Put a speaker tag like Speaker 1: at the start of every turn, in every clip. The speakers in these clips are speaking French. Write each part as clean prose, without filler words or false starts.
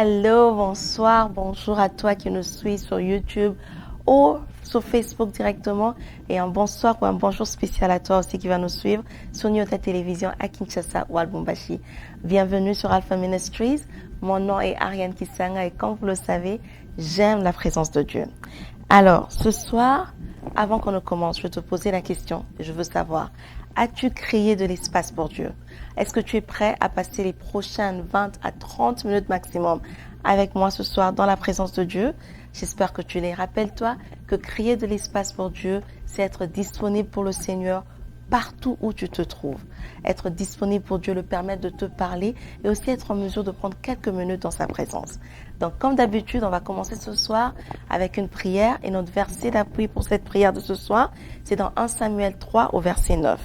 Speaker 1: Allô, bonsoir, bonjour à toi qui nous suis sur YouTube ou sur Facebook directement. Et un bonsoir ou un bonjour spécial à toi aussi qui va nous suivre sur notre télévision à Kinshasa ou à Lubumbashi. Bienvenue sur Alpha Ministries. Mon nom est Ariane Kisanga et comme vous le savez, j'aime la présence de Dieu. Alors, ce soir, avant qu'on ne commence, je vais te poser la question. Je veux savoir, as-tu créé de l'espace pour Dieu? Est-ce que tu es prêt à passer les prochaines 20 à 30 minutes maximum avec moi ce soir dans la présence de Dieu? J'espère que tu l'es. Rappelle-toi que créer de l'espace pour Dieu, c'est être disponible pour le Seigneur partout où tu te trouves. Être disponible pour Dieu le permet de te parler et aussi être en mesure de prendre quelques minutes dans sa présence. Donc, comme d'habitude, on va commencer ce soir avec une prière et notre verset d'appui pour cette prière de ce soir, c'est dans 1 Samuel 3 au verset 9.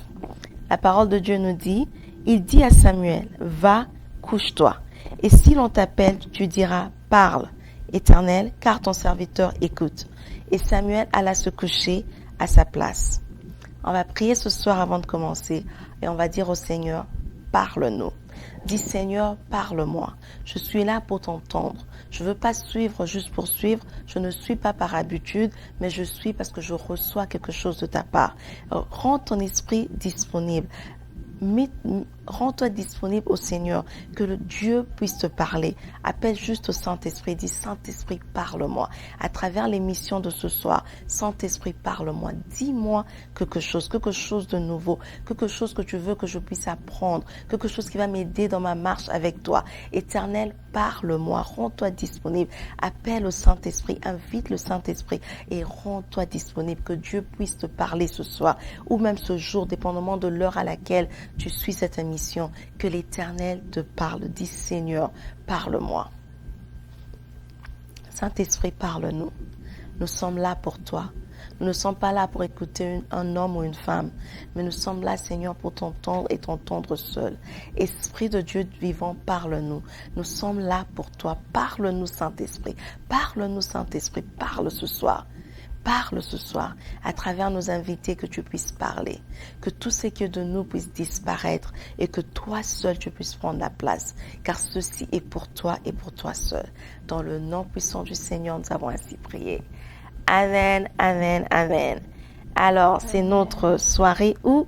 Speaker 1: La parole de Dieu nous dit, il dit à Samuel, va, couche-toi. Et si l'on t'appelle, tu diras, parle, Éternel, car ton serviteur écoute. Et Samuel alla se coucher à sa place. On va prier ce soir avant de commencer et on va dire au Seigneur, parle-nous. Dis Seigneur, parle-moi. Je suis là pour t'entendre. Je ne veux pas suivre juste pour suivre. Je ne suis pas par habitude, mais je suis parce que je reçois quelque chose de ta part. Rends ton esprit disponible. Rends-toi disponible au Seigneur, que le Dieu puisse te parler. Appelle juste au Saint-Esprit, dis Saint-Esprit, parle-moi. À travers l'émission de ce soir, Saint-Esprit, parle-moi. Dis-moi quelque chose de nouveau, quelque chose que tu veux que je puisse apprendre, quelque chose qui va m'aider dans ma marche avec toi. Éternel, parle-moi, rends-toi disponible. Appelle au Saint-Esprit, invite le Saint-Esprit et rends-toi disponible, que Dieu puisse te parler ce soir ou même ce jour, dépendamment de l'heure à laquelle tu suis cette émission, que l'Éternel te parle. Dis Seigneur, parle-moi. Saint-Esprit, parle-nous. Nous sommes là pour toi. Nous ne sommes pas là pour écouter un homme ou une femme, mais nous sommes là, Seigneur, pour t'entendre et t'entendre seul. Esprit de Dieu vivant, parle-nous. Nous sommes là pour toi. Parle-nous, Saint-Esprit. Parle-nous, Saint-Esprit. Parle ce soir. Parle ce soir, à travers nos invités, que tu puisses parler, que tout ce qui est de nous puisse disparaître et que toi seul tu puisses prendre la place, car ceci est pour toi et pour toi seul. Dans le nom puissant du Seigneur, nous avons ainsi prié. Amen, amen, amen. Alors, c'est notre soirée où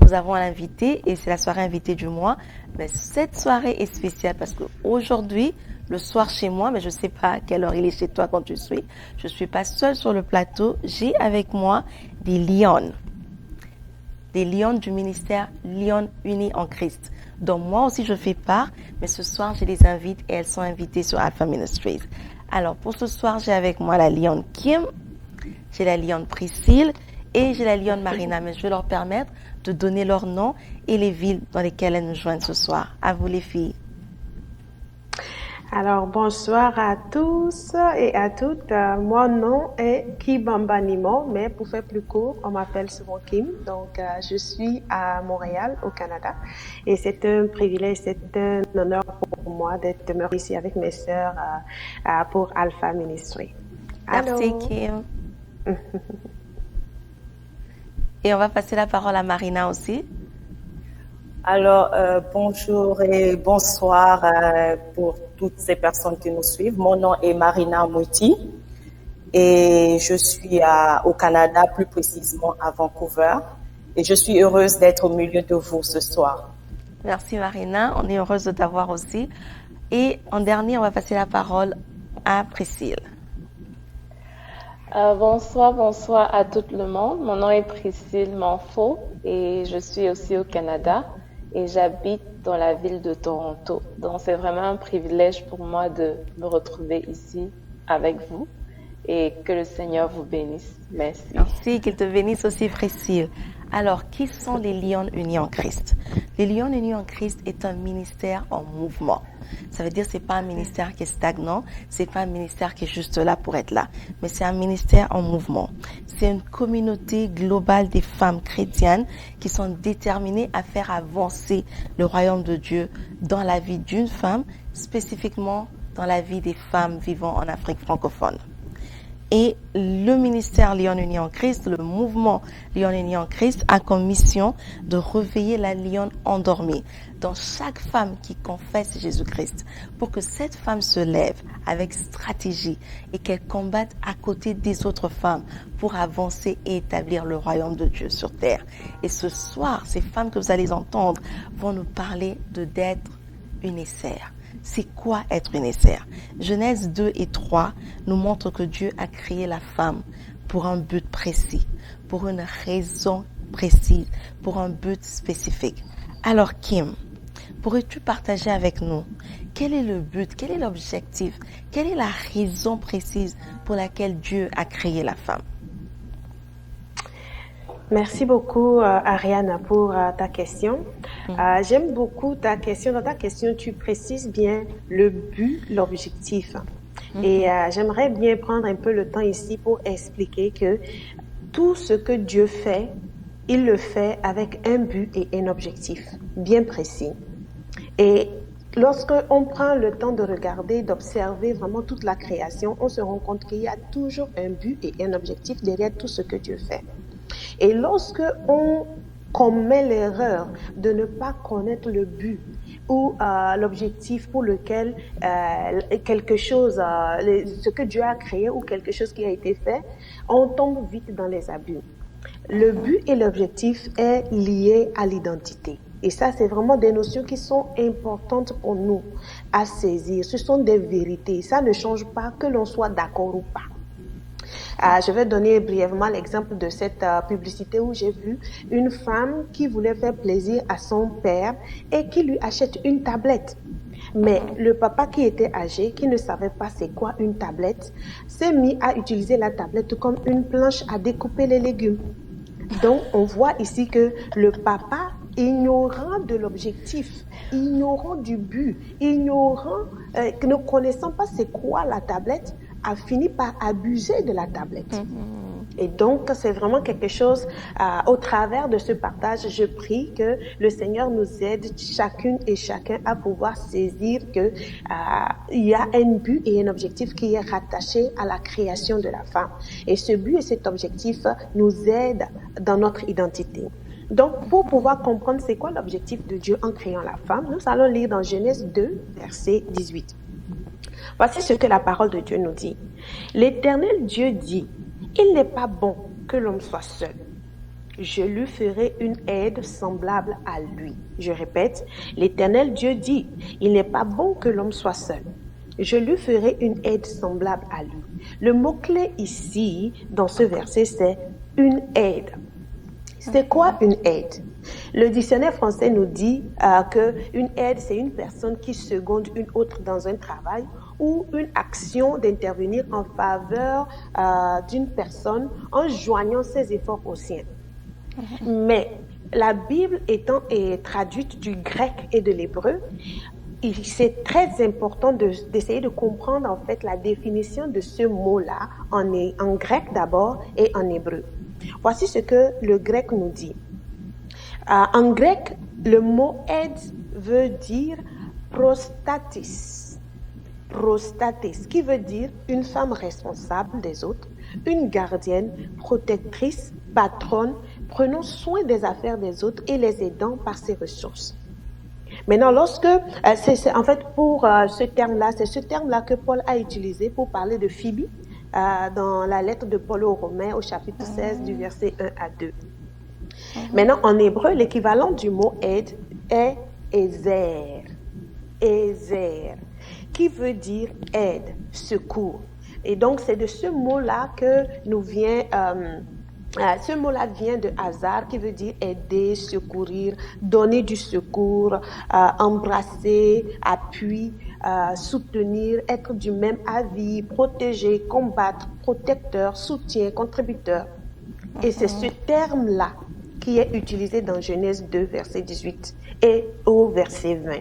Speaker 1: nous avons un invité et c'est la soirée invitée du mois. Mais cette soirée est spéciale parce qu'aujourd'hui, le soir chez moi, mais je ne sais pas à quelle heure il est chez toi quand tu suis. Je ne suis pas seule sur le plateau. J'ai avec moi des lionnes. Des lionnes du ministère Lyon Unis en Christ. dont moi aussi je fais part. Mais ce soir, je les invite et elles sont invitées sur Alpha Ministries. Alors, pour ce soir, j'ai avec moi la lionne Kim, j'ai la lionne Priscille et j'ai la lionne Marina. Mais je vais leur permettre de donner leur nom et les villes dans lesquelles elles nous joignent ce soir. À vous les filles.
Speaker 2: Alors, bonsoir à tous et à toutes. Mon nom est Kibamba Nimo, mais pour faire plus court, on m'appelle souvent Kim. Donc, je suis à Montréal, au Canada. Et c'est un privilège, c'est un honneur pour moi d'être demeurée ici avec mes sœurs pour Alpha Ministry.
Speaker 1: Merci, Kim. Et on va passer la parole à Marina aussi.
Speaker 3: Alors, bonjour et bonsoir pour toutes ces personnes qui nous suivent. Mon nom est Marina Mouti et je suis au Canada, plus précisément à Vancouver. Et je suis heureuse d'être au milieu de vous ce soir.
Speaker 1: Merci Marina, on est heureuse de t'avoir aussi. Et en dernier, on va passer la parole à Priscille.
Speaker 4: Bonsoir à tout le monde. Mon nom est Priscille Manfo et je suis aussi au Canada. Et j'habite dans la ville de Toronto. Donc, c'est vraiment un privilège pour moi de me retrouver ici avec vous et que le Seigneur vous bénisse. Merci.
Speaker 1: Merci, qu'il te bénisse aussi, Priscille. Alors, qui sont les Lionnes Unies en Christ? Les Lionnes Unies en Christ est un ministère en mouvement. Ça veut dire que c'est pas un ministère qui est stagnant, c'est pas un ministère qui est juste là pour être là, mais c'est un ministère en mouvement. C'est une communauté globale des femmes chrétiennes qui sont déterminées à faire avancer le royaume de Dieu dans la vie d'une femme, spécifiquement dans la vie des femmes vivant en Afrique francophone. Et le ministère Lyon Unis en Christ, le mouvement Lyon Unis en Christ a comme mission de réveiller la lionne endormie dans chaque femme qui confesse Jésus-Christ pour que cette femme se lève avec stratégie et qu'elle combatte à côté des autres femmes pour avancer et établir le royaume de Dieu sur terre. Et ce soir, ces femmes que vous allez entendre vont nous parler d'être une Esther. C'est quoi être une Esther? Genèse 2 et 3 nous montrent que Dieu a créé la femme pour un but précis, pour une raison précise, pour un but spécifique. Alors Kim, pourrais-tu partager avec nous quel est le but, quel est l'objectif, quelle est la raison précise pour laquelle Dieu a créé la femme?
Speaker 2: Merci beaucoup, Ariane, pour ta question. J'aime beaucoup ta question. Dans ta question, tu précises bien le but, l'objectif. Et j'aimerais bien prendre un peu le temps ici pour expliquer que tout ce que Dieu fait, il le fait avec un but et un objectif bien précis. Et lorsque on prend le temps de regarder, d'observer vraiment toute la création, on se rend compte qu'il y a toujours un but et un objectif derrière tout ce que Dieu fait. Et lorsque on commet l'erreur de ne pas connaître le but ou l'objectif pour lequel quelque chose, ce que Dieu a créé ou quelque chose qui a été fait, on tombe vite dans les abus. Le but et l'objectif est lié à l'identité. Et ça, c'est vraiment des notions qui sont importantes pour nous à saisir. Ce sont des vérités. Ça ne change pas que l'on soit d'accord ou pas. Je vais donner brièvement l'exemple de cette publicité où j'ai vu une femme qui voulait faire plaisir à son père et qui lui achète une tablette. Mais le papa qui était âgé, qui ne savait pas c'est quoi une tablette, s'est mis à utiliser la tablette comme une planche à découper les légumes. Donc, on voit ici que le papa, ignorant de l'objectif, ignorant du but, ne connaissant pas c'est quoi la tablette, a fini par abuser de la tablette. Et donc, c'est vraiment quelque chose, au travers de ce partage, je prie que le Seigneur nous aide chacune et chacun à pouvoir saisir que il y a un but et un objectif qui est rattaché à la création de la femme. Et ce but et cet objectif nous aident dans notre identité. Donc, pour pouvoir comprendre c'est quoi l'objectif de Dieu en créant la femme, nous allons lire dans Genèse 2, verset 18. Voici ce que la parole de Dieu nous dit. L'Éternel Dieu dit, « Il n'est pas bon que l'homme soit seul. Je lui ferai une aide semblable à lui. » Je répète, l'Éternel Dieu dit, « Il n'est pas bon que l'homme soit seul. Je lui ferai une aide semblable à lui. » Le mot-clé ici, dans ce verset, c'est « une aide ». C'est quoi une aide? Le dictionnaire français nous dit qu'une aide, c'est une personne qui seconde une autre dans un travail ou une action d'intervenir en faveur d'une personne en joignant ses efforts aux siens. Mais la Bible étant traduite du grec et de l'hébreu, c'est très important d'essayer de comprendre en fait la définition de ce mot-là en grec d'abord et en hébreu. Voici ce que le grec nous dit. En grec, le mot aide veut dire prostatis. Prostatis, qui veut dire une femme responsable des autres, une gardienne, protectrice, patronne, prenant soin des affaires des autres et les aidant par ses ressources. Maintenant, lorsque, en fait, pour ce terme-là, c'est ce terme-là que Paul a utilisé pour parler de Phoebe dans la lettre de Paul aux Romains au chapitre 16 du verset 1 à 2. Maintenant, en hébreu, l'équivalent du mot aide est Ezer. Ezer, qui veut dire aide, secours. Et donc, c'est de ce mot-là que nous vient... ce mot-là vient de hasard, qui veut dire aider, secourir, donner du secours, embrasser, appui, soutenir, être du même avis, protéger, combattre, protecteur, soutien, contributeur. Et c'est ce terme-là qui est utilisé dans Genèse 2, verset 18 et au verset 20.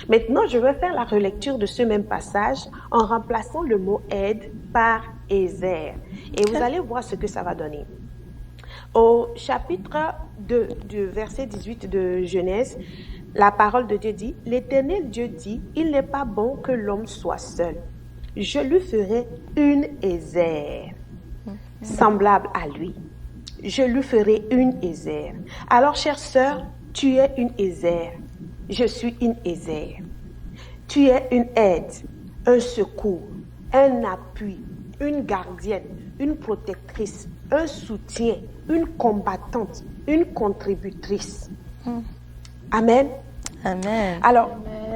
Speaker 2: Maintenant, je vais faire la relecture de ce même passage en remplaçant le mot aide par Ezer. Et vous allez voir ce que ça va donner. Au chapitre 2 du verset 18 de Genèse, la parole de Dieu dit, « L'Éternel Dieu dit, il n'est pas bon que l'homme soit seul. Je lui ferai une Ezer. » semblable à lui. Je lui ferai une Ézère. Alors, chère sœur, tu es une Ézère. Je suis une Ézère. Tu es une aide, un secours, un appui, une gardienne, une protectrice, un soutien, une combattante, une contributrice. Amen.
Speaker 1: Amen.
Speaker 2: Alors,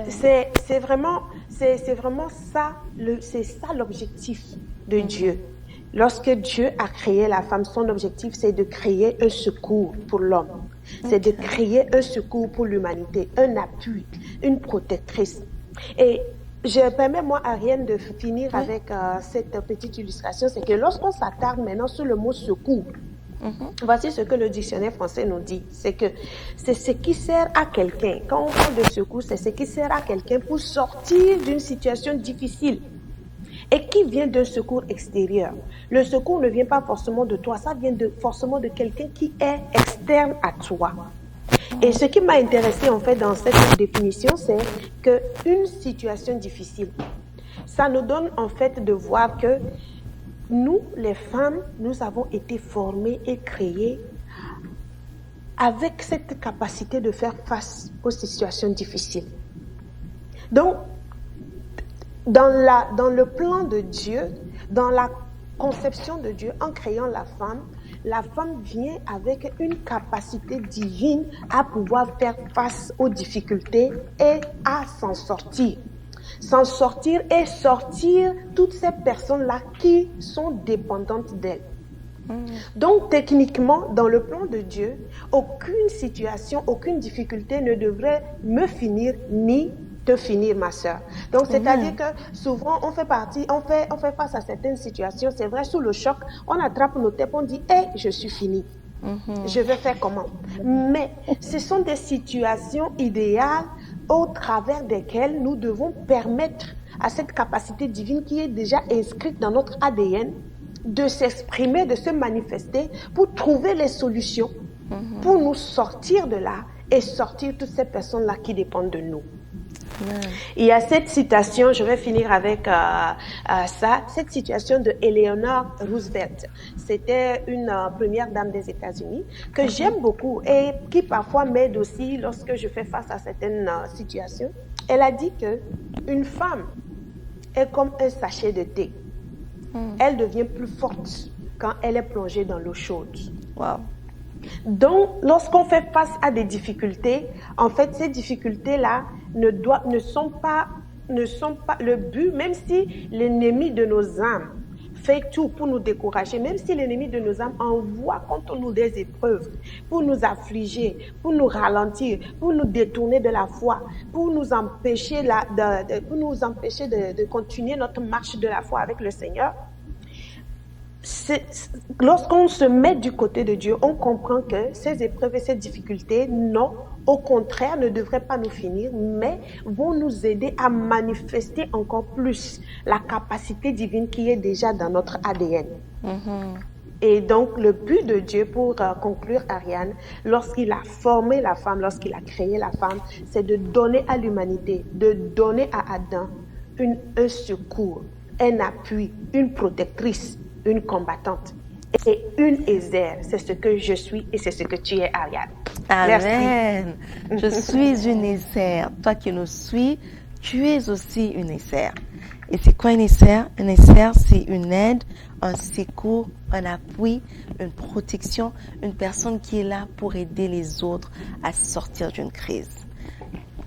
Speaker 2: c'est vraiment ça, c'est ça l'objectif de Dieu. Lorsque Dieu a créé la femme, son objectif, c'est de créer un secours pour l'homme. C'est de créer un secours pour l'humanité, un appui, une protectrice. Et je permets, moi, Ariane, de finir avec cette petite illustration. C'est que lorsqu'on s'attarde maintenant sur le mot secours, voici ce que le dictionnaire français nous dit. C'est que c'est ce qui sert à quelqu'un. Quand on parle de secours, c'est ce qui sert à quelqu'un pour sortir d'une situation difficile. Et qui vient d'un secours extérieur. Le secours ne vient pas forcément de toi, ça vient forcément de quelqu'un qui est externe à toi. Et ce qui m'a intéressé en fait dans cette définition, c'est qu'une situation difficile, ça nous donne en fait de voir que nous, les femmes, nous avons été formées et créées avec cette capacité de faire face aux situations difficiles. Donc, dans le plan de Dieu, dans la conception de Dieu, en créant la femme vient avec une capacité divine à pouvoir faire face aux difficultés et à s'en sortir. S'en sortir et sortir toutes ces personnes-là qui sont dépendantes d'elle. Donc, techniquement, dans le plan de Dieu, aucune situation, aucune difficulté ne devrait me finir ni te finir, ma sœur. Donc, c'est-à-dire que souvent, on fait face à certaines situations. C'est vrai, sous le choc, on attrape nos têtes, on dit, hey, je suis fini. Je vais faire comment? Mais ce sont des situations idéales au travers desquelles nous devons permettre à cette capacité divine qui est déjà inscrite dans notre ADN de s'exprimer, de se manifester pour trouver les solutions, pour nous sortir de là et sortir toutes ces personnes-là qui dépendent de nous. Il y a cette citation, je vais finir avec ça, cette citation de Eleanor Roosevelt. C'était une première dame des États-Unis que j'aime beaucoup et qui parfois m'aide aussi lorsque je fais face à certaines situations. Elle a dit que une femme est comme un sachet de thé. Elle devient plus forte quand elle est plongée dans l'eau chaude.
Speaker 1: Wow.
Speaker 2: Donc, lorsqu'on fait face à des difficultés, en fait, ces difficultés-là ne sont pas le but, même si l'ennemi de nos âmes fait tout pour nous décourager, même si l'ennemi de nos âmes envoie contre nous des épreuves pour nous affliger, pour nous ralentir, pour nous détourner de la foi, pour nous empêcher de continuer notre marche de la foi avec le Seigneur. Lorsqu'on se met du côté de Dieu, on comprend que ces épreuves et ces difficultés, non, au contraire, ne devraient pas nous finir, mais vont nous aider à manifester encore plus la capacité divine qui est déjà dans notre ADN. Et donc, le but de Dieu, pour conclure, Ariane, lorsqu'il a formé la femme, lorsqu'il a créé la femme, c'est de donner à l'humanité, de donner à Adam un secours, un appui, une protectrice, une combattante et une Ézère. C'est ce que je suis et c'est ce que tu es, Ariane.
Speaker 1: Amen.
Speaker 2: Merci.
Speaker 1: Je suis une Ézère. Toi qui nous suis, tu es aussi une Ézère. Et c'est quoi une Ézère? Une Ézère, c'est une aide, un secours, un appui, une protection, une personne qui est là pour aider les autres à sortir d'une crise.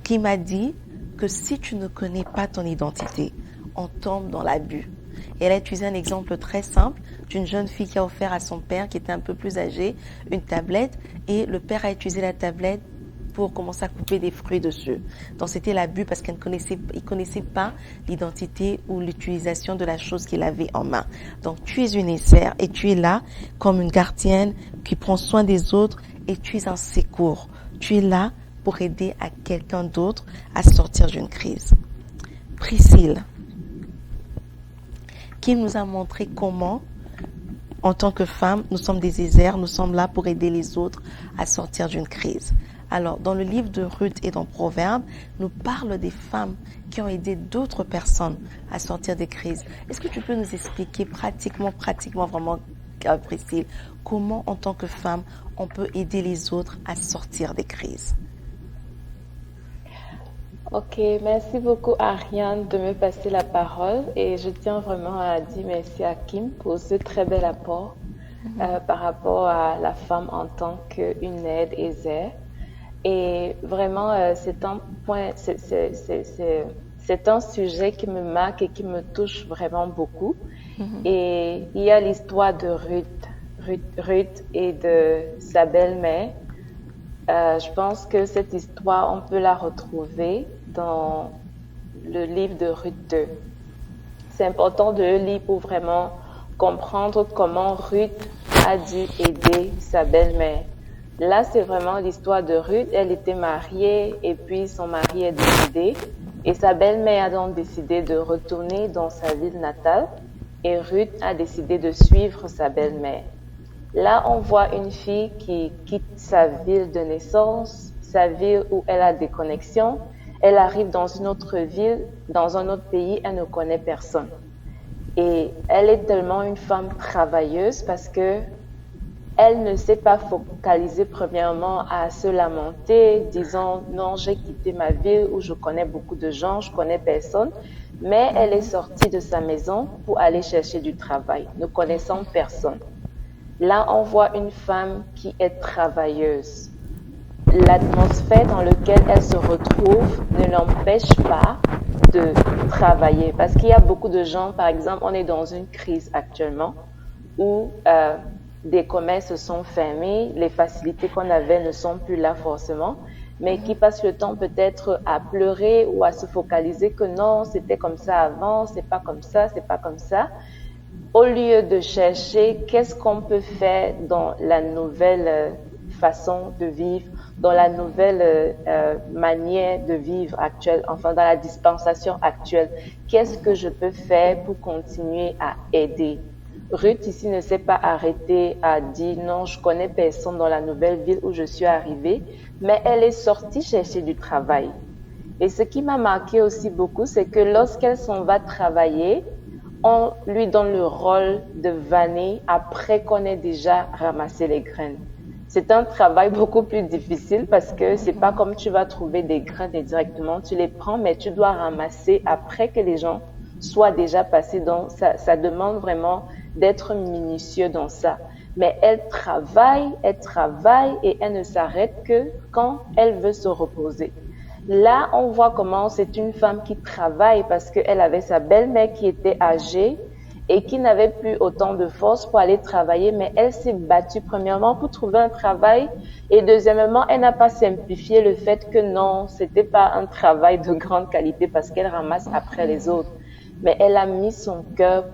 Speaker 1: Qui m'a dit que si tu ne connais pas ton identité, on tombe dans l'abus. Et elle a utilisé un exemple très simple d'une jeune fille qui a offert à son père, qui était un peu plus âgé, une tablette. Et le père a utilisé la tablette pour commencer à couper des fruits dessus. Donc c'était l'abus parce qu'il ne connaissait pas l'identité ou l'utilisation de la chose qu'il avait en main. Donc tu es une Ézère et tu es là comme une gardienne qui prend soin des autres et tu es un secours. Tu es là pour aider à quelqu'un d'autre à sortir d'une crise. Priscille, qui nous a montré comment, en tant que femme, nous sommes des Ézères, nous sommes là pour aider les autres à sortir d'une crise. Alors, dans le livre de Ruth et dans Proverbes, nous parle des femmes qui ont aidé d'autres personnes à sortir des crises. Est-ce que tu peux nous expliquer pratiquement vraiment Priscille, comment en tant que femme, on peut aider les autres à sortir des crises?
Speaker 4: Ok, merci beaucoup Ariane de me passer la parole et je tiens vraiment à dire merci à Kim pour ce très bel apport par rapport à la femme en tant qu'une aide aisée. Et vraiment, c'est un point, c'est un sujet qui me marque et qui me touche vraiment beaucoup. Et il y a l'histoire de Ruth et de sa belle-mère. Je pense que cette histoire, on peut la retrouver dans le livre de Ruth 2. C'est important de le lire pour vraiment comprendre comment Ruth a dû aider sa belle-mère. Là, c'est vraiment l'histoire de Ruth. Elle était mariée et puis son mari est décédé. Et sa belle-mère a donc décidé de retourner dans sa ville natale. Et Ruth a décidé de suivre sa belle-mère. Là, on voit une fille qui quitte sa ville de naissance, sa ville où elle a des connexions. Elle arrive dans une autre ville, dans un autre pays, elle ne connaît personne. Et elle est tellement une femme travailleuse parce que elle ne s'est pas focalisée premièrement à se lamenter, disant non, j'ai quitté ma ville où je connais beaucoup de gens, je connais personne. Mais elle est sortie de sa maison pour aller chercher du travail, ne connaissant personne. Là, on voit une femme qui est travailleuse. L'atmosphère dans laquelle elle se retrouve ne l'empêche pas de travailler. Parce qu'il y a beaucoup de gens, par exemple, on est dans une crise actuellement où des commerces se sont fermés, les facilités qu'on avait ne sont plus là forcément, mais qui passent le temps peut-être à pleurer ou à se focaliser que non, c'était comme ça avant, c'est pas comme ça, c'est pas comme ça. Au lieu de chercher qu'est-ce qu'on peut faire dans la nouvelle façon de vivre, dans la nouvelle manière de vivre actuelle, enfin dans la dispensation actuelle, qu'est-ce que je peux faire pour continuer à aider? Ruth ici ne s'est pas arrêtée à dire non, je connais personne dans la nouvelle ville où je suis arrivée, mais elle est sortie chercher du travail. Et ce qui m'a marqué aussi beaucoup, c'est que lorsqu'elle s'en va travailler, on lui donne le rôle de vanner après qu'on ait déjà ramassé les graines. C'est un travail beaucoup plus difficile parce que c'est pas comme tu vas trouver des graines et directement tu les prends, mais tu dois ramasser après que les gens soient déjà passés. Donc ça demande vraiment d'être minutieux dans ça. Mais elle travaille et elle ne s'arrête que quand elle veut se reposer. Là, on voit comment c'est une femme qui travaille parce qu'elle avait sa belle-mère qui était âgée et qui n'avait plus autant de force pour aller travailler, mais elle s'est battue premièrement pour trouver un travail et deuxièmement, elle n'a pas simplifié le fait que non, c'était pas un travail de grande qualité parce qu'elle ramasse après les autres. Mais elle a mis son cœur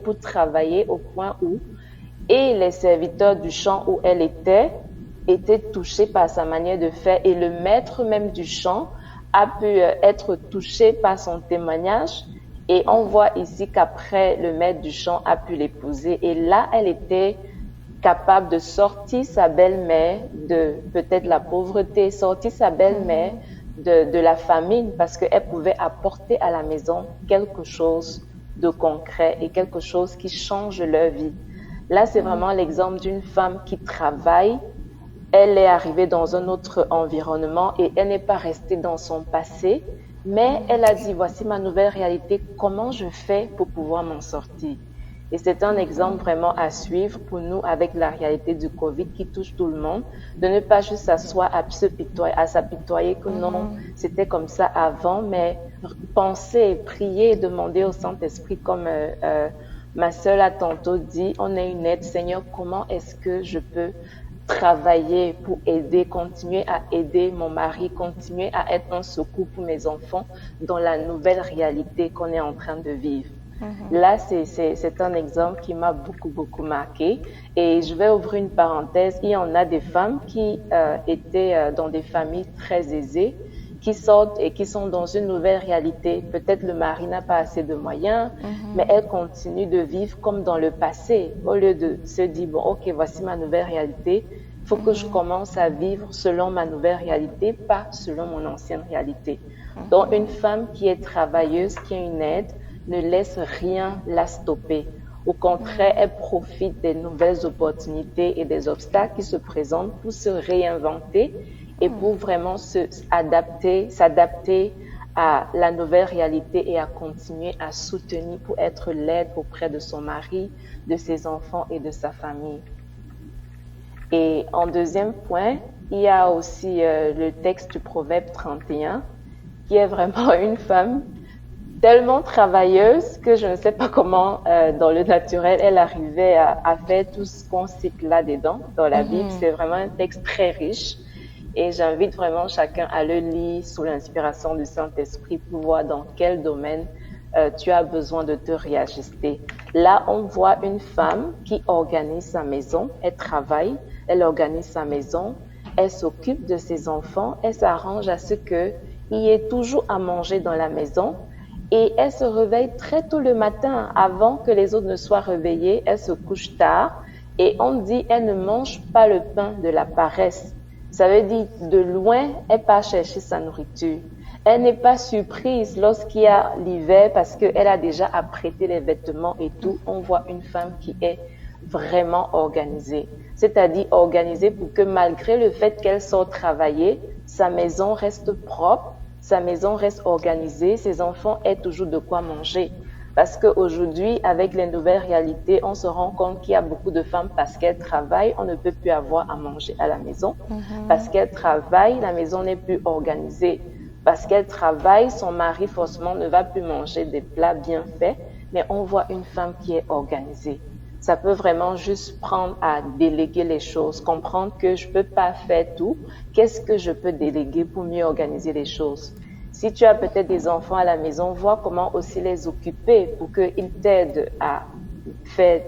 Speaker 4: pour travailler au point où et les serviteurs du champ où elle était touchés par sa manière de faire et le maître même du champ a pu être touché par son témoignage et on voit ici qu'après le maître du champ a pu l'épouser et là elle était capable de sortir sa belle-mère de peut-être la pauvreté, sortir sa belle-mère de la famine parce qu'elle pouvait apporter à la maison quelque chose de concret et quelque chose qui change leur vie. Là, c'est vraiment l'exemple d'une femme qui travaille. Elle est arrivée dans un autre environnement et elle n'est pas restée dans son passé, mais elle a dit, voici ma nouvelle réalité, comment je fais pour pouvoir m'en sortir? Et c'est un exemple vraiment à suivre pour nous avec la réalité du Covid qui touche tout le monde, de ne pas juste s'asseoir à s'apitoyer que non, c'était comme ça avant, mais penser, prier, demander au Saint-Esprit comme ma sœur a tantôt dit, on est une aide, Seigneur, comment est-ce que je peux travailler pour aider, continuer à aider mon mari, continuer à être un secours pour mes enfants dans la nouvelle réalité qu'on est en train de vivre. Là, c'est un exemple qui m'a beaucoup marqué. Et je vais ouvrir une parenthèse. Il y en a des femmes qui étaient dans des familles très aisées, qui sortent et qui sont dans une nouvelle réalité. Peut-être le mari n'a pas assez de moyens, mais elles continuent de vivre comme dans le passé. Au lieu de se dire, bon, ok, voici ma nouvelle réalité, il faut que je commence à vivre selon ma nouvelle réalité, pas selon mon ancienne réalité. Donc, une femme qui est travailleuse, qui a une aide, ne laisse rien la stopper. Au contraire, elles profitent des nouvelles opportunités et des obstacles qui se présentent pour se réinventer et pour vraiment s'adapter à la nouvelle réalité et à continuer à soutenir pour être l'aide auprès de son mari, de ses enfants et de sa famille. Et en deuxième point, il y a aussi le texte du Proverbe 31, qui est vraiment une femme tellement travailleuse que je ne sais pas comment, dans le naturel, elle arrivait à faire tout ce qu'on cite là-dedans dans la Bible. C'est vraiment un texte très riche. Et j'invite vraiment chacun à le lire sous l'inspiration du Saint-Esprit pour voir dans quel domaine tu as besoin de te réajuster. Là, on voit une femme qui organise sa maison, elle travaille, elle organise sa maison, elle s'occupe de ses enfants, elle s'arrange à ce qu'il y ait toujours à manger dans la maison et elle se réveille très tôt le matin avant que les autres ne soient réveillés, elle se couche tard et on dit elle ne mange pas le pain de la paresse. Ça veut dire, de loin, elle part chercher sa nourriture. Elle n'est pas surprise lorsqu'il y a l'hiver parce qu'elle a déjà apprêté les vêtements et tout. On voit une femme qui est vraiment organisée. C'est-à-dire organisée pour que malgré le fait qu'elle sorte travailler, sa maison reste propre, sa maison reste organisée, ses enfants aient toujours de quoi manger. Parce qu'aujourd'hui, avec les nouvelles réalités, on se rend compte qu'il y a beaucoup de femmes, parce qu'elles travaillent, on ne peut plus avoir à manger à la maison. Parce qu'elles travaillent, la maison n'est plus organisée. Parce qu'elle travaille, son mari forcément ne va plus manger des plats bien faits. Mais on voit une femme qui est organisée. Ça peut vraiment juste prendre à déléguer les choses, comprendre que je peux pas faire tout. Qu'est-ce que je peux déléguer pour mieux organiser les choses? Si tu as peut-être des enfants à la maison, vois comment aussi les occuper pour qu'ils t'aident à faire,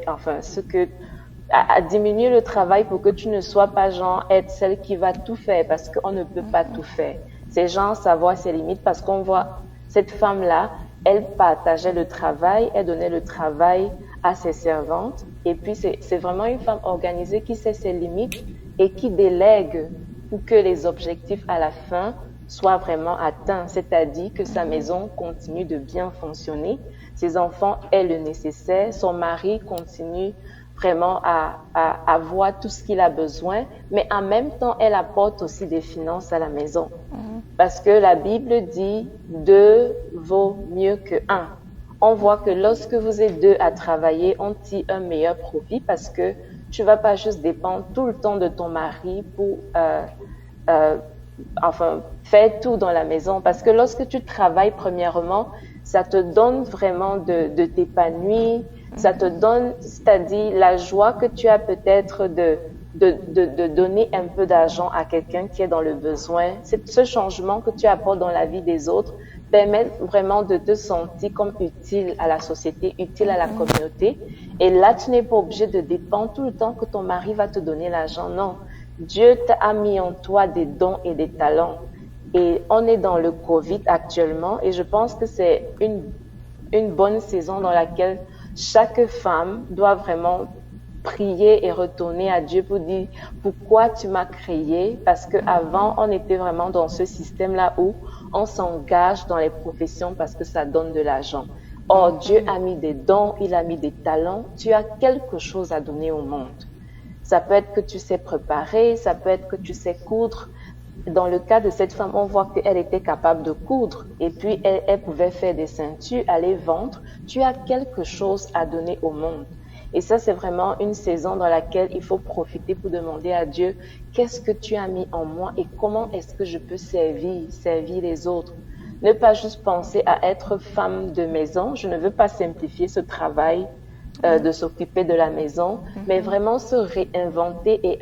Speaker 4: à diminuer le travail pour que tu ne sois pas genre être celle qui va tout faire parce qu'on ne peut pas tout faire. C'est genre savoir ses limites parce qu'on voit cette femme-là, elle partageait le travail, elle donnait le travail à ses servantes et puis c'est vraiment une femme organisée qui sait ses limites et qui délègue pour que les objectifs à la fin soit vraiment atteint, c'est-à-dire que sa maison continue de bien fonctionner, ses enfants aient le nécessaire, son mari continue vraiment à avoir tout ce qu'il a besoin, mais en même temps, elle apporte aussi des finances à la maison. Parce que la Bible dit « deux vaut mieux que un ». On voit que lorsque vous êtes deux à travailler, on tire un meilleur profit parce que tu vas pas juste dépendre tout le temps de ton mari pour faire tout dans la maison. Parce que lorsque tu travailles, premièrement, ça te donne vraiment de t'épanouir, ça te donne, c'est-à-dire la joie que tu as peut-être de donner un peu d'argent à quelqu'un qui est dans le besoin. C'est ce changement que tu apportes dans la vie des autres permet vraiment de te sentir comme utile à la société, utile à la communauté. Et là, tu n'es pas obligé de dépendre tout le temps que ton mari va te donner l'argent. Non. Dieu t'a mis en toi des dons et des talents. Et on est dans le Covid actuellement et je pense que c'est une bonne saison dans laquelle chaque femme doit vraiment prier et retourner à Dieu pour dire pourquoi tu m'as créé, parce qu'avant on était vraiment dans ce système-là où on s'engage dans les professions parce que ça donne de l'argent. Or, Dieu a mis des dons, il a mis des talents, tu as quelque chose à donner au monde. Ça peut être que tu sais préparer, ça peut être que tu sais coudre. Dans le cas de cette femme, on voit qu'elle était capable de coudre et puis elle pouvait faire des ceintures, aller vendre. Tu as quelque chose à donner au monde. Et ça, c'est vraiment une saison dans laquelle il faut profiter pour demander à Dieu qu'est-ce que tu as mis en moi et comment est-ce que je peux servir les autres. Ne pas juste penser à être femme de maison. Je ne veux pas simplifier ce travail de s'occuper de la maison, mais vraiment se réinventer et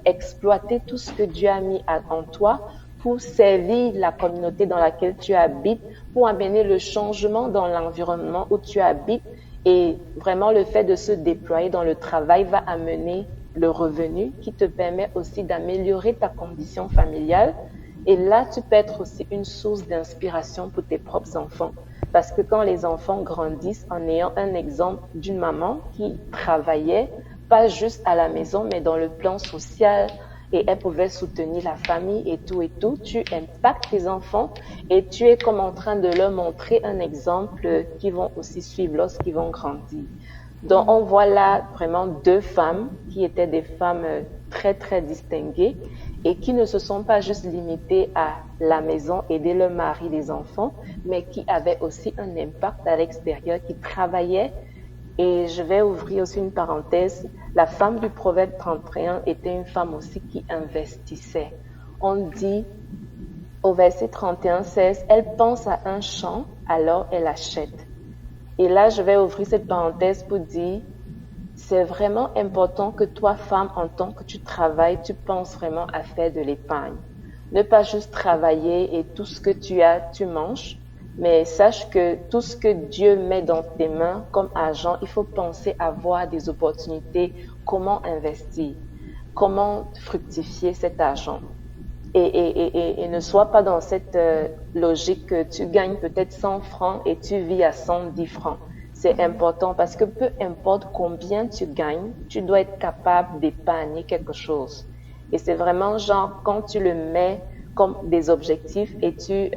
Speaker 4: exploiter tout ce que Dieu a mis en toi pour servir la communauté dans laquelle tu habites, pour amener le changement dans l'environnement où tu habites. Et vraiment, le fait de se déployer dans le travail va amener le revenu qui te permet aussi d'améliorer ta condition familiale. Et là, tu peux être aussi une source d'inspiration pour tes propres enfants. Parce que quand les enfants grandissent en ayant un exemple d'une maman qui travaillait, pas juste à la maison, mais dans le plan social, et elle pouvait soutenir la famille et tout, tu impactes tes enfants et tu es comme en train de leur montrer un exemple qu'ils vont aussi suivre lorsqu'ils vont grandir. Donc, on voit là vraiment deux femmes qui étaient des femmes très, très distinguées et qui ne se sont pas juste limitées à la maison, aider leur mari, les enfants, mais qui avaient aussi un impact à l'extérieur, qui travaillaient. Et je vais ouvrir aussi une parenthèse. La femme du Proverbe 31 était une femme aussi qui investissait. On dit au verset 31, 16, elle pense à un champ, alors elle achète. Et là, je vais ouvrir cette parenthèse pour dire, c'est vraiment important que toi, femme, en tant que tu travailles, tu penses vraiment à faire de l'épargne. Ne pas juste travailler et tout ce que tu as, tu manges, mais sache que tout ce que Dieu met dans tes mains comme argent, il faut penser à voir des opportunités, comment investir, comment fructifier cet argent. Et ne sois pas dans cette logique que tu gagnes peut-être 100 francs et tu vis à 110 francs. C'est important parce que peu importe combien tu gagnes, tu dois être capable d'épargner quelque chose. Et c'est vraiment genre quand tu le mets comme des objectifs et tu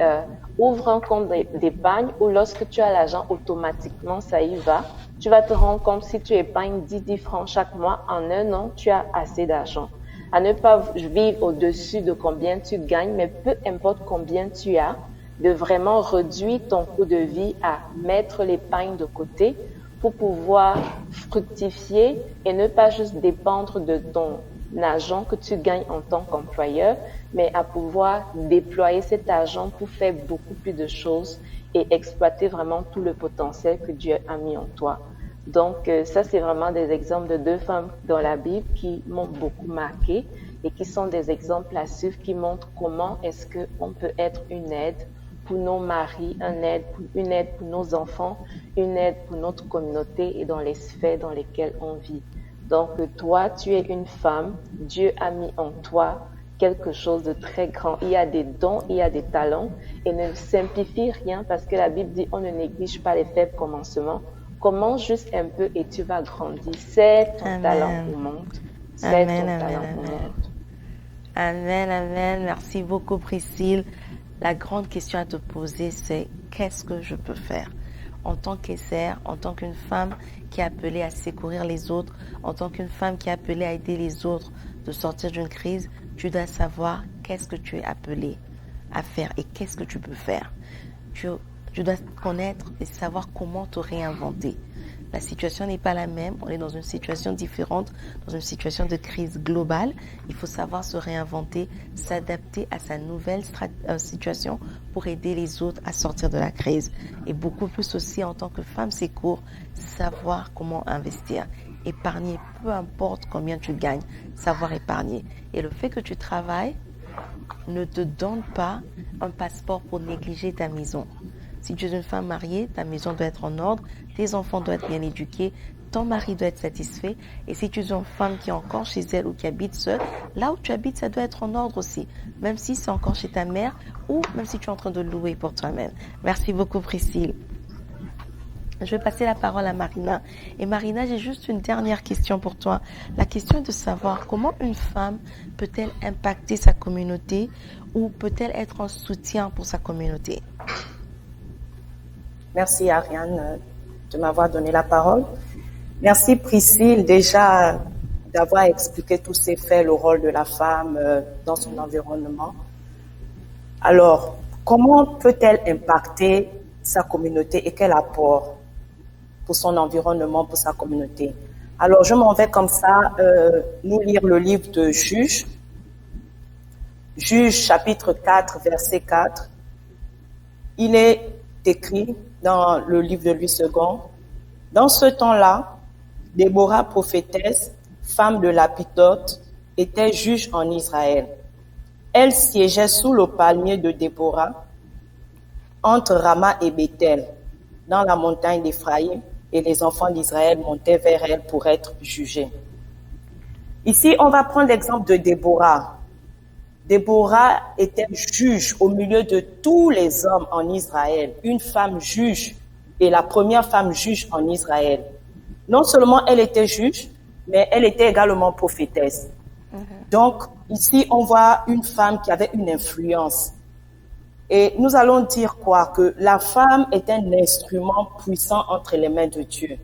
Speaker 4: ouvres un compte d'épargne ou lorsque tu as l'argent, automatiquement ça y va. Tu vas te rendre compte si tu épargnes 10 francs chaque mois, en un an, tu as assez d'argent. À ne pas vivre au-dessus de combien tu gagnes, mais peu importe combien tu as, de vraiment réduire ton coût de vie à mettre l'épargne de côté pour pouvoir fructifier et ne pas juste dépendre de ton argent que tu gagnes en tant qu'employeur, mais à pouvoir déployer cet argent pour faire beaucoup plus de choses et exploiter vraiment tout le potentiel que Dieu a mis en toi. Donc, ça, c'est vraiment des exemples de deux femmes dans la Bible qui m'ont beaucoup marqué et qui sont des exemples à suivre qui montrent comment est-ce qu'on peut être une aide pour nos maris, une aide pour nos enfants, une aide pour notre communauté et dans les sphères dans lesquelles on vit. Donc, toi, tu es une femme, Dieu a mis en toi quelque chose de très grand. Il y a des dons, il y a des talents et ne simplifie rien parce que la Bible dit on ne néglige pas les faibles commencements. Commence juste un peu et tu vas grandir. C'est ton talent au monde. C'est ton talent au monde.
Speaker 1: Amen, amen. Merci beaucoup, Priscille. La grande question à te poser, c'est qu'est-ce que je peux faire en tant qu'Esther, en tant qu'une femme qui est appelée à secourir les autres, en tant qu'une femme qui est appelée à aider les autres de sortir d'une crise, tu dois savoir qu'est-ce que tu es appelée à faire et qu'est-ce que tu peux faire. Tu dois connaître et savoir comment te réinventer. La situation n'est pas la même, on est dans une situation différente, dans une situation de crise globale. Il faut savoir se réinventer, s'adapter à sa nouvelle situation pour aider les autres à sortir de la crise. Et beaucoup plus aussi en tant que femme secours, savoir comment investir. Épargner, peu importe combien tu gagnes, savoir épargner. Et le fait que tu travailles ne te donne pas un passeport pour négliger ta maison. Si tu es une femme mariée, ta maison doit être en ordre, tes enfants doivent être bien éduqués, ton mari doit être satisfait. Et si tu es une femme qui est encore chez elle ou qui habite seule, là où tu habites, ça doit être en ordre aussi. Même si c'est encore chez ta mère ou même si tu es en train de louer pour toi-même. Merci beaucoup, Priscille. Je vais passer la parole à Marina. Et Marina, j'ai juste une dernière question pour toi. La question est de savoir comment une femme peut-elle impacter sa communauté ou peut-elle être un soutien pour sa communauté?
Speaker 3: Merci Ariane de m'avoir donné la parole. Merci Priscille déjà d'avoir expliqué tous ces faits, le rôle de la femme dans son environnement. Alors, comment peut-elle impacter sa communauté et quel apport pour son environnement, pour sa communauté? Alors, je m'en vais comme ça nous lire le livre de Juges. Juges chapitre 4, verset 4. Il est écrit dans le livre de Louis II. Dans ce temps-là, Déborah, prophétesse, femme de Lapitote, était juge en Israël. Elle siégeait sous le palmier de Déborah, entre Rama et Bethel, dans la montagne d'Éphraïm, et les enfants d'Israël montaient vers elle pour être jugés. Ici, on va prendre l'exemple de Déborah. Déborah était juge au milieu de tous les hommes en Israël, une femme juge et la première femme juge en Israël. Non seulement elle était juge, mais elle était également prophétesse. Donc ici, on voit une femme qui avait une influence. Et nous allons dire quoi? Que la femme est un instrument puissant entre les mains de Dieu.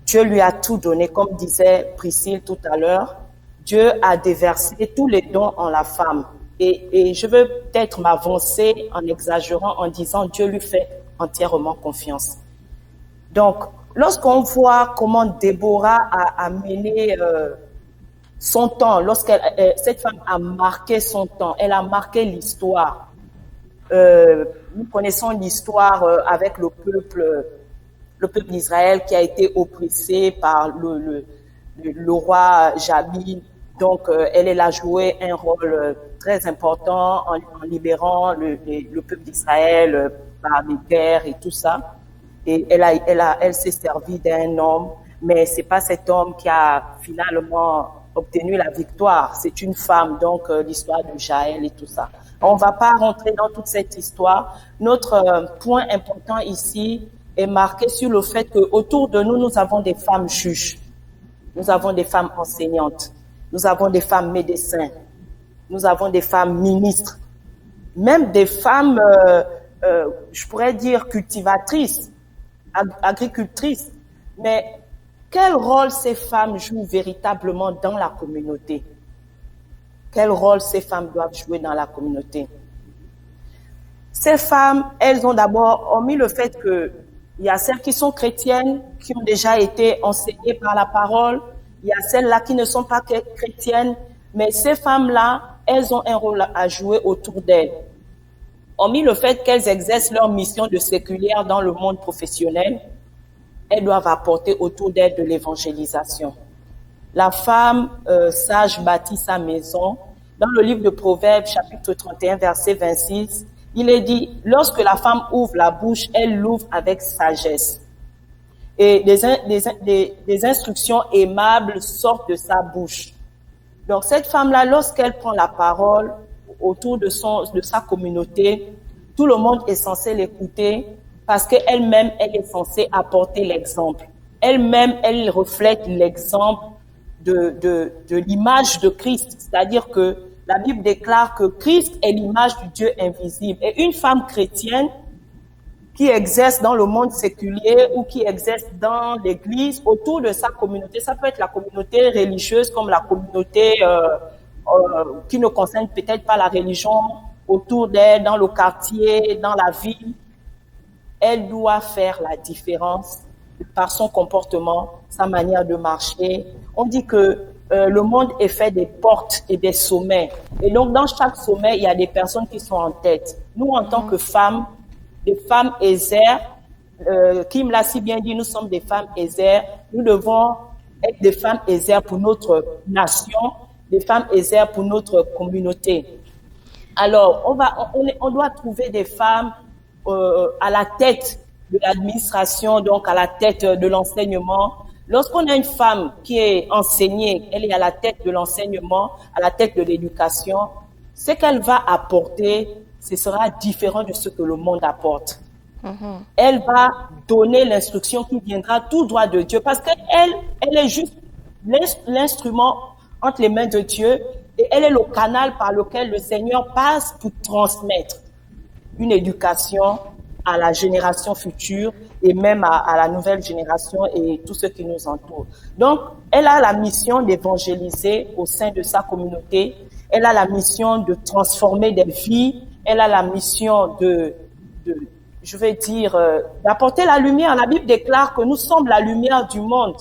Speaker 3: Dieu lui a tout donné, comme disait Priscille tout à l'heure. Dieu a déversé tous les dons en la femme. Et je veux peut-être m'avancer en exagérant, en disant Dieu lui fait entièrement confiance. Donc, lorsqu'on voit comment Déborah a mené son temps, cette femme a marqué son temps, elle a marqué l'histoire. Nous connaissons l'histoire avec le peuple d'Israël qui a été oppressé par le roi Jabin. Donc, elle a joué un rôle très important en libérant le peuple d'Israël par les guerres et tout ça. Et elle s'est servie d'un homme, mais c'est pas cet homme qui a finalement obtenu la victoire. C'est une femme, donc l'histoire de Jaël et tout ça. On va pas rentrer dans toute cette histoire. Notre point important ici est marqué sur le fait que autour de nous, nous avons des femmes juges, nous avons des femmes enseignantes, nous avons des femmes médecins, nous avons des femmes ministres, même des femmes, je pourrais dire cultivatrices, agricultrices. Mais quel rôle ces femmes jouent véritablement dans la communauté? Quel rôle ces femmes doivent jouer dans la communauté? Ces femmes, elles ont d'abord, hormis le fait que il y a celles qui sont chrétiennes, qui ont déjà été enseignées par la parole, il y a celles-là qui ne sont pas chrétiennes, mais ces femmes-là, elles ont un rôle à jouer autour d'elles. Hormis le fait qu'elles exercent leur mission de séculière dans le monde professionnel, elles doivent apporter autour d'elles de l'évangélisation. La femme sage bâtit sa maison. Dans le livre de Proverbes, chapitre 31, verset 26, il est dit, lorsque la femme ouvre la bouche, elle l'ouvre avec sagesse. Et des instructions aimables sortent de sa bouche. Donc cette femme-là, lorsqu'elle prend la parole autour de sa communauté, tout le monde est censé l'écouter parce qu'elle-même, elle est censée apporter l'exemple. Elle-même, elle reflète l'exemple de l'image de Christ. C'est-à-dire que la Bible déclare que Christ est l'image du Dieu invisible. Et une femme chrétienne qui exerce dans le monde séculier ou qui exerce dans l'église autour de sa communauté, ça peut être la communauté religieuse comme la communauté qui ne concerne peut-être pas la religion autour d'elle, dans le quartier, dans la ville, elle doit faire la différence par son comportement, sa manière de marcher. On dit que le monde est fait des portes et des sommets. Et donc, dans chaque sommet, il y a des personnes qui sont en tête. Nous, en tant que femmes, des femmes Ézer, Kim l'a si bien dit, nous sommes des femmes Ézer. Nous devons être des femmes Ézer pour notre nation, des femmes Ézer pour notre communauté. Alors, on doit trouver des femmes à la tête de l'administration, donc à la tête de l'enseignement. Lorsqu'on a une femme qui est enseignée, elle est à la tête de l'enseignement, à la tête de l'éducation, ce qu'elle va apporter, ce sera différent de ce que le monde apporte. Mm-hmm. Elle va donner l'instruction qui viendra tout droit de Dieu parce qu'elle est juste l'instrument entre les mains de Dieu et elle est le canal par lequel le Seigneur passe pour transmettre une éducation à la génération future et même à la nouvelle génération et tous ceux qui nous entourent. Donc, elle a la mission d'évangéliser au sein de sa communauté. Elle a la mission de transformer des vies. Elle a la mission d'apporter la lumière. La Bible déclare que nous sommes la lumière du monde.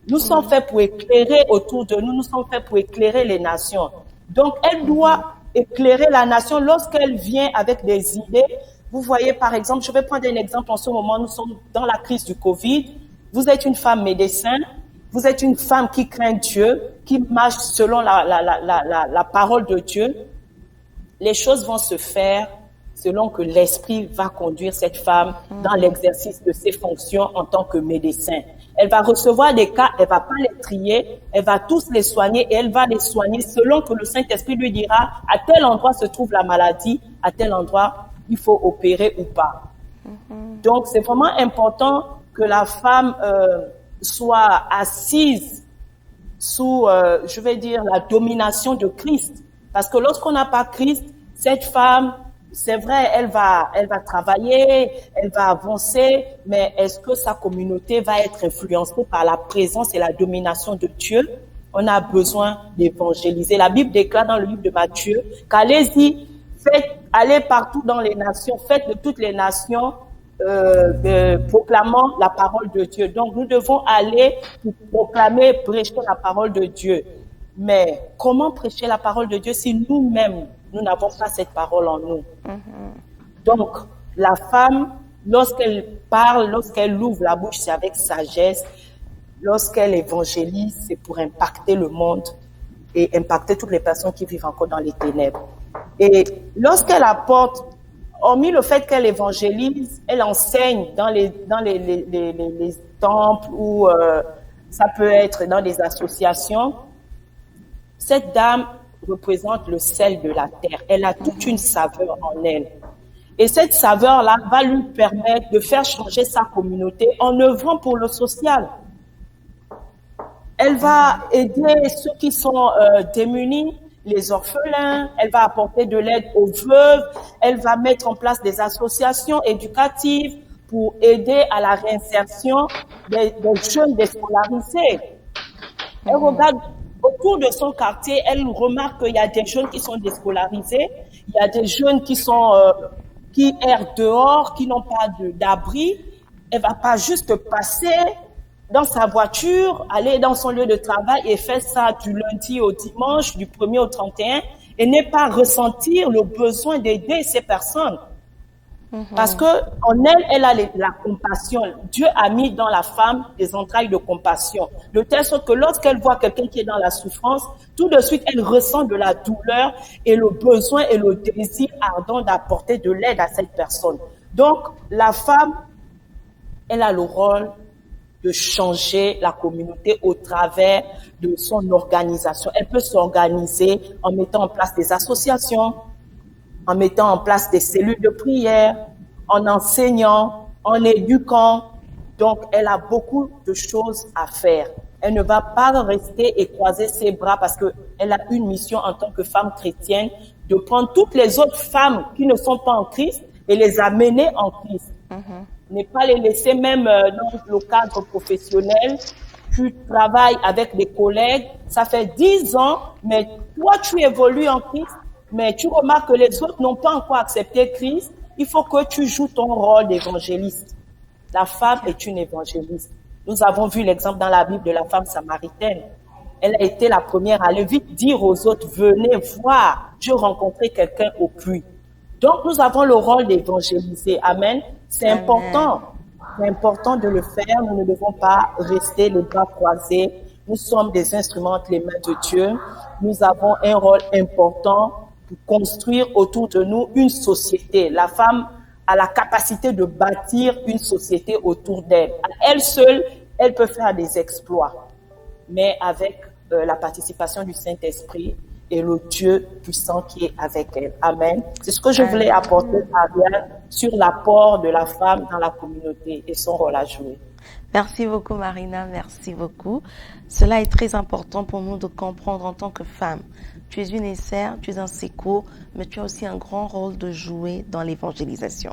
Speaker 3: Nous sommes faits pour éclairer autour de nous. Nous sommes faits pour éclairer les nations. Donc, elle doit éclairer la nation lorsqu'elle vient avec des idées. Vous voyez, par exemple, je vais prendre un exemple en ce moment, nous sommes dans la crise du Covid. Vous êtes une femme médecin, vous êtes une femme qui craint Dieu, qui marche selon la parole de Dieu. Les choses vont se faire selon que l'Esprit va conduire cette femme dans l'exercice de ses fonctions en tant que médecin. Elle va recevoir des cas, elle va pas les trier, elle va tous les soigner et elle va les soigner selon que le Saint-Esprit lui dira à tel endroit se trouve la maladie, à tel endroit il faut opérer ou pas. Mm-hmm. Donc, c'est vraiment important que la femme soit assise sous, la domination de Christ. Parce que lorsqu'on n'a pas Christ, cette femme c'est vrai, elle va travailler, elle va avancer, mais est-ce que sa communauté va être influencée par la présence et la domination de Dieu? On a besoin d'évangéliser. La Bible déclare dans le livre de Matthieu qu'allez-y, allez partout dans les nations, faites de toutes les nations, proclamant la parole de Dieu. Donc, nous devons aller pour proclamer, prêcher la parole de Dieu. Mais comment prêcher la parole de Dieu si nous-mêmes, nous n'avons pas cette parole en nous? Donc, la femme, lorsqu'elle parle, lorsqu'elle ouvre la bouche, c'est avec sagesse. Lorsqu'elle évangélise, c'est pour impacter le monde et impacter toutes les personnes qui vivent encore dans les ténèbres. Et lorsqu'elle apporte, hormis le fait qu'elle évangélise, elle enseigne dans les temples ou ça peut être dans des associations. Cette dame représente le sel de la terre. Elle a toute une saveur en elle. Et cette saveur-là va lui permettre de faire changer sa communauté en œuvrant pour le social. Elle va aider ceux qui sont démunis, les orphelins. Elle va apporter de l'aide aux veuves. Elle va mettre en place des associations éducatives pour aider à la réinsertion des jeunes déscolarisés. Elle regarde autour de son quartier, elle remarque qu'il y a des jeunes qui sont déscolarisés, il y a des jeunes qui sont qui errent dehors, qui n'ont pas d'abri. Elle va pas juste passer dans sa voiture, aller dans son lieu de travail et faire ça du lundi au dimanche, du 1er au 31, et ne pas ressentir le besoin d'aider ces personnes. Parce que en elle, elle a la compassion. Dieu a mis dans la femme des entrailles de compassion. De telle sorte que lorsqu'elle voit quelqu'un qui est dans la souffrance, tout de suite, elle ressent de la douleur et le besoin et le désir ardent d'apporter de l'aide à cette personne. Donc, la femme, elle a le rôle de changer la communauté au travers de son organisation. Elle peut s'organiser en mettant en place des associations, en mettant en place des cellules de prière, en enseignant, en éduquant. Donc, elle a beaucoup de choses à faire. Elle ne va pas rester et croiser ses bras parce qu'elle a une mission en tant que femme chrétienne de prendre toutes les autres femmes qui ne sont pas en Christ et les amener en Christ. Ne pas les laisser même dans le cadre professionnel. Tu travailles avec des collègues, ça fait 10 ans, mais toi, tu évolues en Christ. Mais tu remarques que les autres n'ont pas encore accepté Christ. Il faut que tu joues ton rôle d'évangéliste. La femme est une évangéliste. Nous avons vu l'exemple dans la Bible de la femme samaritaine. Elle a été la première à aller vite dire aux autres, venez voir, je rencontrais quelqu'un au puits. Donc, nous avons le rôle d'évangéliser. Amen. C'est important. C'est important de le faire. Nous ne devons pas rester les bras croisés. Nous sommes des instruments entre les mains de Dieu. Nous avons un rôle important pour construire autour de nous une société. La femme a la capacité de bâtir une société autour d'elle. Elle seule, elle peut faire des exploits, mais avec la participation du Saint-Esprit et le Dieu puissant qui est avec elle. Amen. C'est ce que je voulais apporter, Ariane, sur l'apport de la femme dans la communauté et son rôle à jouer.
Speaker 1: Merci beaucoup, Marina. Merci beaucoup. Cela est très important pour nous de comprendre en tant que femme. Tu es une essère, tu es un secours, mais tu as aussi un grand rôle de jouer dans l'évangélisation.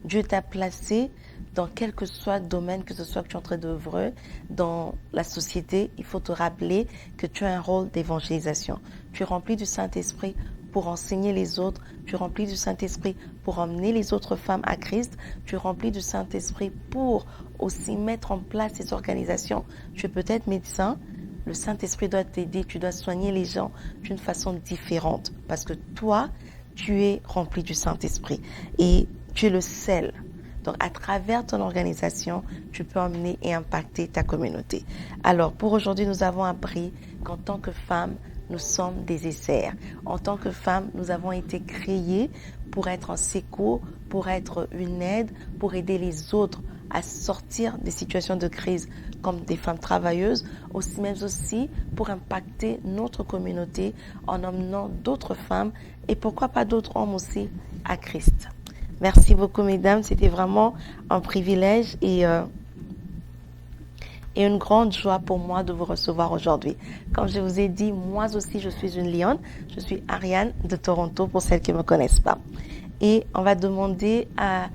Speaker 1: Dieu t'a placé dans quel que soit le domaine, que ce soit que tu es en train d'œuvrer dans la société, il faut te rappeler que tu as un rôle d'évangélisation. Tu es rempli du Saint-Esprit pour enseigner les autres, tu es rempli du Saint-Esprit pour emmener les autres femmes à Christ, tu es rempli du Saint-Esprit pour aussi mettre en place ces organisations. Tu es peut-être médecin, le Saint-Esprit doit t'aider, tu dois soigner les gens d'une façon différente parce que toi, tu es rempli du Saint-Esprit et tu es le sel. Donc, à travers ton organisation, tu peux emmener et impacter ta communauté. Alors, pour aujourd'hui, nous avons appris qu'en tant que femmes, nous sommes des essairs. En tant que femmes, nous avons été créées pour être un secours, pour être une aide, pour aider les autres à sortir des situations de crise comme des femmes travailleuses, mais aussi pour impacter notre communauté en emmenant d'autres femmes et pourquoi pas d'autres hommes aussi à Christ. Merci beaucoup, mesdames. C'était vraiment un privilège et une grande joie pour moi de vous recevoir aujourd'hui. Comme je vous ai dit, moi aussi, je suis une lionne. Je suis Ariane de Toronto, pour celles qui ne me connaissent pas. Et on va demander à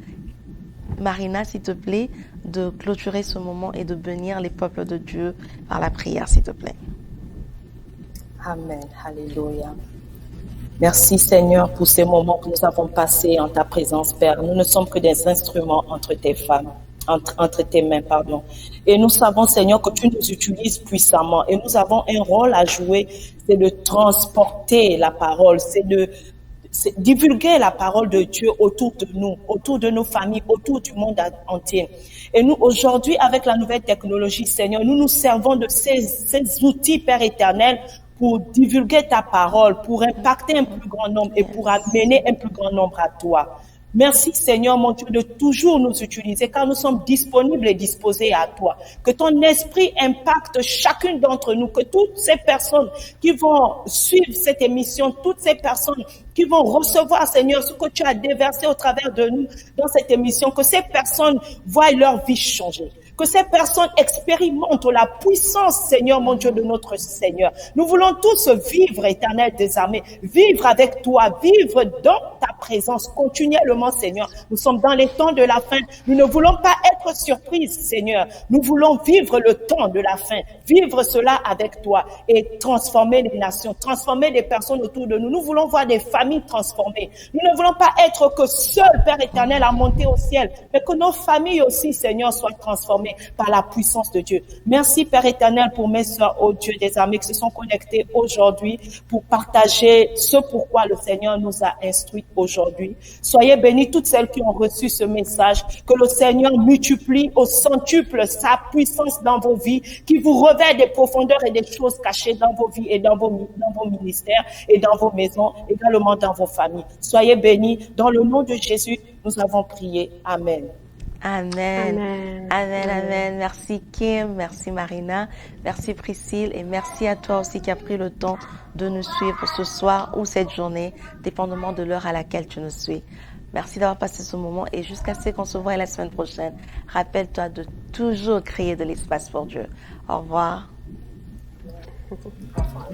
Speaker 1: Marina, s'il te plaît, de clôturer ce moment et de bénir les peuples de Dieu par la prière, s'il te plaît.
Speaker 3: Amen. Alléluia. Merci Seigneur pour ces moments que nous avons passés en ta présence, Père. Nous ne sommes que des instruments entre tes mains, pardon. Et nous savons, Seigneur, que tu nous utilises puissamment et nous avons un rôle à jouer, c'est de transporter la parole, c'est divulguer la parole de Dieu autour de nous, autour de nos familles, autour du monde entier. Et nous, aujourd'hui, avec la nouvelle technologie, Seigneur, nous nous servons de ces outils, Père éternel, pour divulguer ta parole, pour impacter un plus grand nombre et pour amener un plus grand nombre à toi. Merci Seigneur, mon Dieu, de toujours nous utiliser car nous sommes disponibles et disposés à toi. Que ton esprit impacte chacune d'entre nous, que toutes ces personnes qui vont suivre cette émission, toutes ces personnes qui vont recevoir, Seigneur, ce que tu as déversé au travers de nous dans cette émission, que ces personnes voient leur vie changer. Que ces personnes expérimentent la puissance, Seigneur, mon Dieu, de notre Seigneur. Nous voulons tous vivre, Éternel des armées, vivre avec toi, vivre dans ta présence continuellement, Seigneur. Nous sommes dans les temps de la fin. Nous ne voulons pas être surprises, Seigneur. Nous voulons vivre le temps de la fin, vivre cela avec toi et transformer les nations, transformer les personnes autour de nous. Nous voulons voir des familles transformées. Nous ne voulons pas être que seuls, Père éternel, à monter au ciel, mais que nos familles aussi, Seigneur, soient transformées par la puissance de Dieu. Merci Père éternel pour mes sœurs, oh Dieu des armées, qui se sont connectées aujourd'hui pour partager ce pourquoi le Seigneur nous a instruits aujourd'hui. Soyez bénis toutes celles qui ont reçu ce message, que le Seigneur multiplie au centuple sa puissance dans vos vies, qui vous révèle des profondeurs et des choses cachées dans vos vies et dans vos ministères et dans vos maisons, également dans vos familles. Soyez bénis. Dans le nom de Jésus, nous avons prié. Amen.
Speaker 1: Amen.
Speaker 2: Amen.
Speaker 1: Amen, amen. Merci Kim, merci Marina, merci Priscille et merci à toi aussi qui as pris le temps de nous suivre ce soir ou cette journée, dépendamment de l'heure à laquelle tu nous suis. Merci d'avoir passé ce moment et jusqu'à ce qu'on se voit la semaine prochaine, rappelle-toi de toujours créer de l'espace pour Dieu. Au revoir.
Speaker 3: Au revoir.